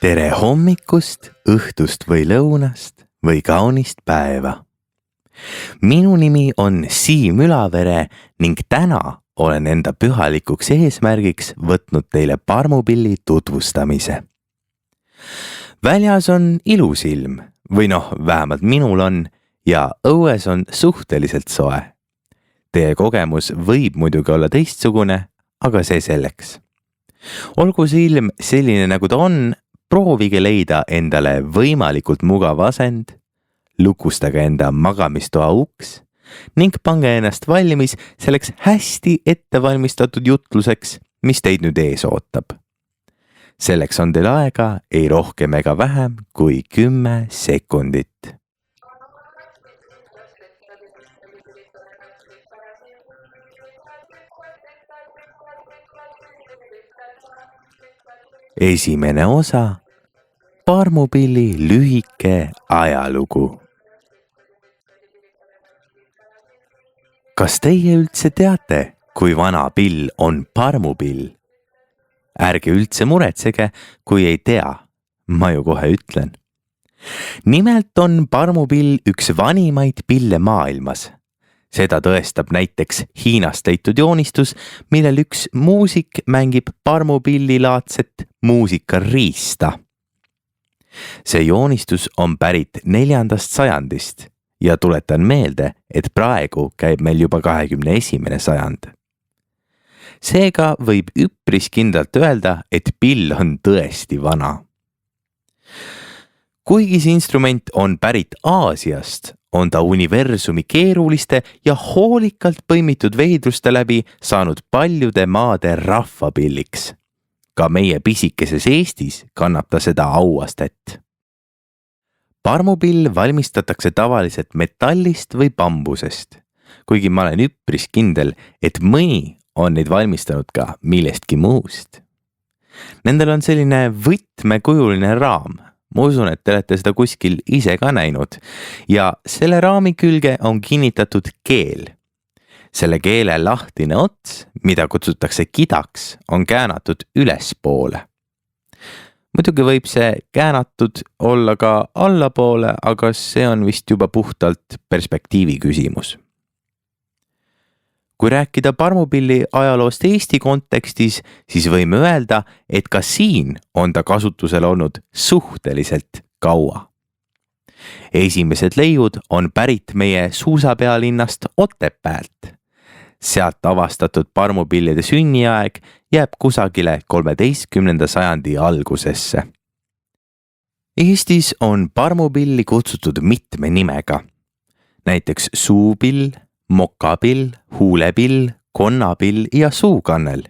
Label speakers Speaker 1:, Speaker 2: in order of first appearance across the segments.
Speaker 1: Tere hommikust, õhtust või lõunast või kaunist päeva. Minu nimi on Siim Ülavere ning täna olen enda pühalikuks eesmärgiks võtnud teile parmupilli tutvustamise. Väljas on ilus ilm või vähemalt minul on ja õues on suhteliselt soe. Teie kogemus võib muidugi olla teistsugune, aga see selleks. Olgu see ilm selline nagu ta on, proovige leida endale võimalikult mugav asend, lukustage enda magamistoa uks ning pange ennast valmis selleks hästi ettevalmistatud jutluseks, mis teid nüüd ees ootab. Selleks on teil aega ei rohkem ega vähem kui 10 sekundit. Esimene osa, parmupilli lühike ajalugu. Kas teie üldse teate, kui vana pill on parmupill? Ärge üldse muretsege, kui ei tea, ma ju kohe ütlen. Nimelt on parmupill üks vanimaid pille maailmas. Seda tõestab näiteks Hiinast leitud joonistus, millel üks muusik mängib parmupillilaadset muusikariista. See joonistus on pärit 4. sajandist ja tuletan meelde, et praegu käib meil juba 21. sajand. Seega võib üpris kindlalt öelda, et pill on tõesti vana. Kuigi see instrument on pärit Aasiast, on ta universumi keeruliste ja hoolikalt põimitud veidruste läbi saanud paljude maade rahvapilliks. Ka meie pisikeses Eestis kannab ta seda auastet. Parmupill valmistatakse tavaliselt metallist või bambusest, kuigi ma olen üpris kindel, et mõni on neid valmistanud ka millestki muust. Nendel on selline võtmekujuline raam. Ma usun, et te olete seda kuskil ise ka näinud ja selle raami külge on kinnitatud keel. Selle keele lahtine ots, mida kutsutakse kidaks, on käänatud ülespoole. Muidugi võib see käänatud olla ka allapoole, aga see on vist juba puhtalt perspektiivi küsimus. Kui rääkida parmupilli ajaloost Eesti kontekstis, siis võime öelda, et ka siin on ta kasutusel olnud suhteliselt kaua. Esimesed leiud on pärit meie suusapealinnast Otepäält. Sealt avastatud parmupillide sünniaeg jääb kusagile 13. sajandi algusesse. Eestis on parmupilli kutsutud mitme nimega, näiteks suupill, mokapill, huulepill, konnapill ja suukannel,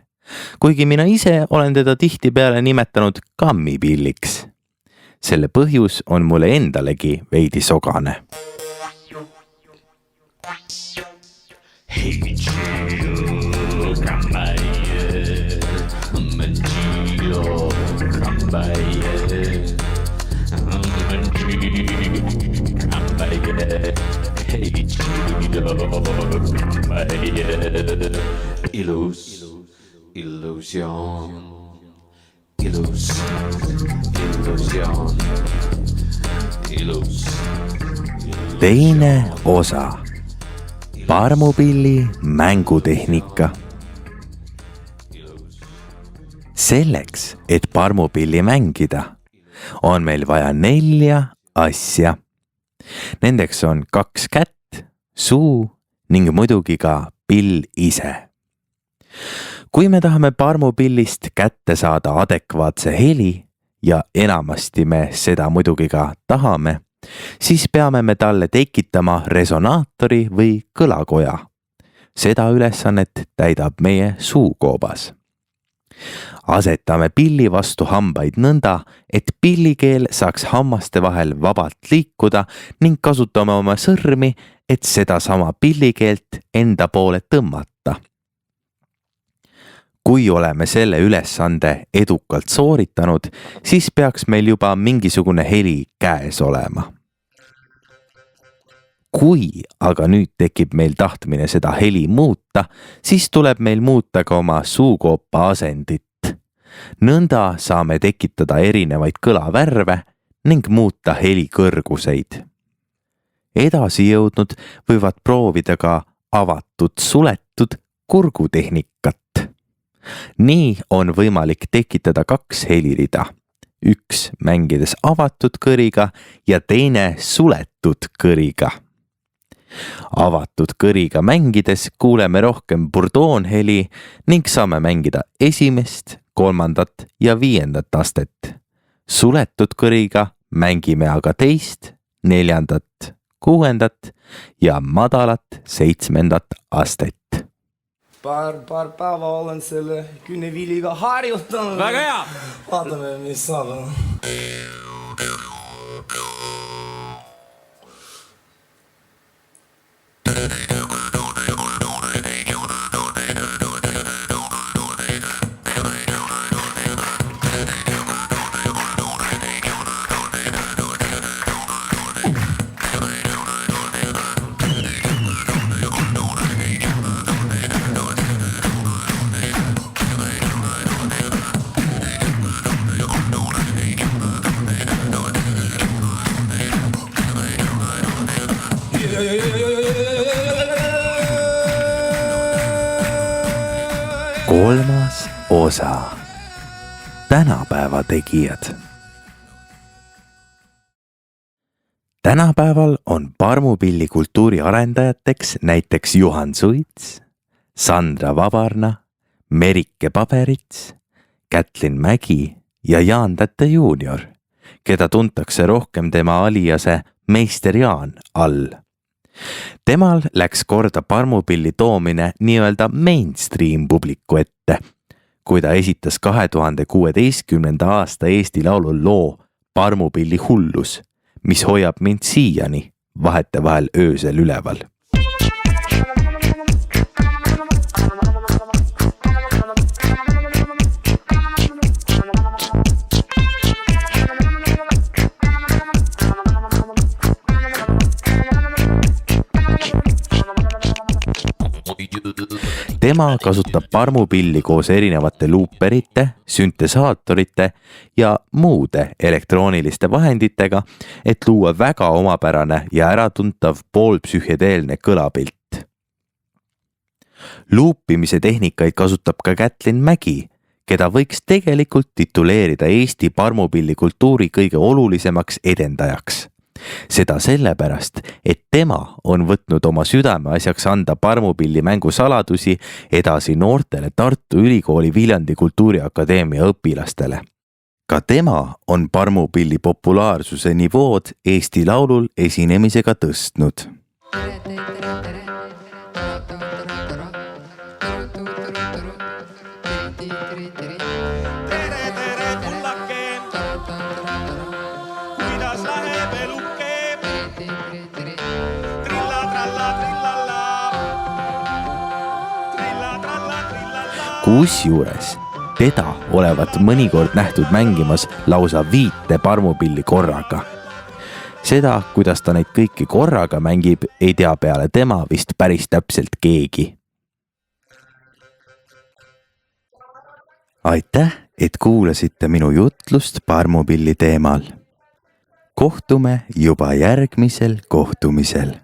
Speaker 1: kuigi mina ise olen teda tihtipeale nimetanud kammipilliks. Selle põhjus on mulle endalegi veidi sogane. Teine osa. Parmupilli mängutehnika. Selleks, et parmupilli mängida, on meil vaja 4 asja. Nendeks on 2 kätt, suu ning muidugi ka pill ise. Kui me tahame parmupillist kätte saada adekvaatse heli ja enamasti me seda muidugi ka tahame, siis peame me talle tekitama resonaatori või kõlakoja. Seda ülesannet täidab meie suukoobas. asetame pilli vastu hambaid nõnda, et pillikeel saaks hammaste vahel vabalt liikuda ning kasutame oma sõrmi, et sedasama pillikeelt enda poole tõmmata. Kui oleme selle ülesande edukalt sooritanud, siis peaks meil juba mingisugune heli käes olema. Kui aga nüüd tekib meil tahtmine seda heli muuta, siis tuleb meil muuta ka oma suukoopa asendit. Nõnda saame tekitada erinevaid kõlavärve ning muuta heli kõrguseid. Edasi jõudnud võivad proovida ka avatud suletud kurgutehnikat. Nii on võimalik tekitada 2 helirida, üks mängides avatud kõriga ja teine suletud kõriga. Avatud kõriga mängides kuuleme rohkem burdoonheli ning saame mängida esimest, 3. ja 5. astet. Suletud kõriga mängime aga 2., 4., 6. ja madalat 7. astet.
Speaker 2: Paar päeva olen selle küüneviliga harjutanud.
Speaker 3: Väga hea!
Speaker 2: Vaatame, mis saab.
Speaker 1: Kolmas osa. Tänapäeva tegijad. Tänapäeval on parmupilli kultuuri arendajateks näiteks Juhan Suits, Sandra Vabarna, Merike Paberits, Kätlin Mägi ja Jaan Tätte Juunior, keda tuntakse rohkem tema aliase Meister Jaan all. Temal läks korda parmupilli toomine nii-öelda mainstream publiku ette, kui ta esitas 2016. aasta Eesti Laulul loo Parmupilli hullus, mis hoiab mind siiani vahetevahel öösel üleval. Tema kasutab parmupilli koos erinevate luuperite, süntesaatorite ja muude elektrooniliste vahenditega, et luua väga omapärane ja äratuntav poolpsühhedeelne kõlapilt. Luupimise tehnikaid kasutab ka Kätlin Mägi, keda võiks tegelikult tituleerida Eesti parmupilli kultuuri kõige olulisemaks edendajaks. Seda sellepärast, et tema on võtnud oma südameasjaks anda parmupilli mängu saladusi edasi noortele Tartu Ülikooli Viljandi Kultuuriakadeemia õpilastele. Ka tema on parmupilli populaarsuse nivood Eesti Laulul esinemisega tõstnud. Kusjuures teda olevat mõnikord nähtud mängimas lausa 5 parmupilli korraga. Seda, kuidas ta neid kõiki korraga mängib, ei tea peale tema vist päris täpselt keegi. Aitäh, et kuulasite minu jutlust parmupilli teemal. Kohtume juba järgmisel kohtumisel.